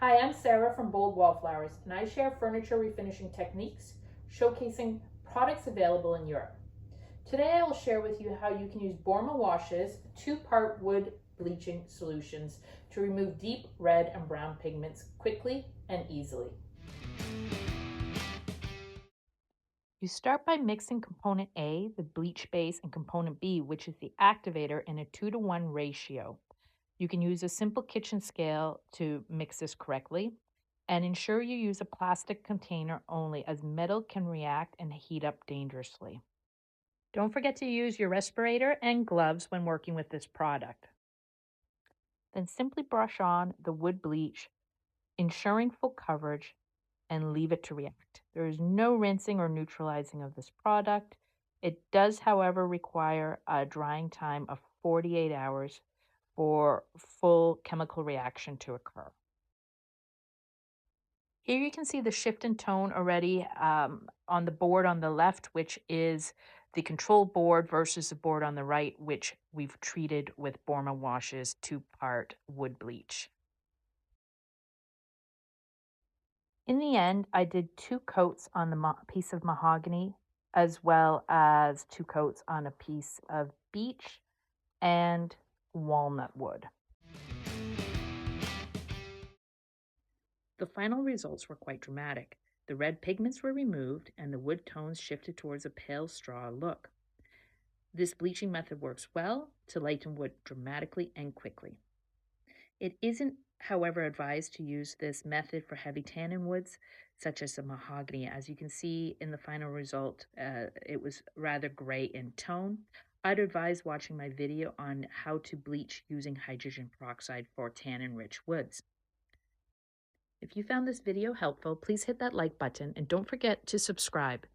Hi, I'm Sarah from Bold Wallflowers, and I share furniture refinishing techniques, showcasing products available in Europe. Today I will share with you how you can use Borma Wachs two-part wood bleaching solutions to remove deep red and brown pigments quickly and easily. You start by mixing component A, the bleach base, and component B, which is the activator, in a 2-to-1 ratio. You can use a simple kitchen scale to mix this correctly, and ensure you use a plastic container only, as metal can react and heat up dangerously. Don't forget to use your respirator and gloves when working with this product. Then simply brush on the wood bleach, ensuring full coverage, and leave it to react. There is no rinsing or neutralizing of this product. It does, however, require a drying time of 48 hours for full chemical reaction to occur. Here you can see the shift in tone already on the board on the left, which is the control board, versus the board on the right, which we've treated with Borma Wachs two-part wood bleach. In the end, I did 2 coats on the piece of mahogany, as well as 2 coats on a piece of beech and walnut wood. The final results were quite dramatic. The red pigments were removed and the wood tones shifted towards a pale straw look. This bleaching method works well to lighten wood dramatically and quickly. It isn't, however, advised to use this method for heavy tannin woods, such as the mahogany. As you can see in the final result, it was rather gray in tone. I'd advise watching my video on how to bleach using hydrogen peroxide for tannin-rich woods. If you found this video helpful, please hit that like button and don't forget to subscribe.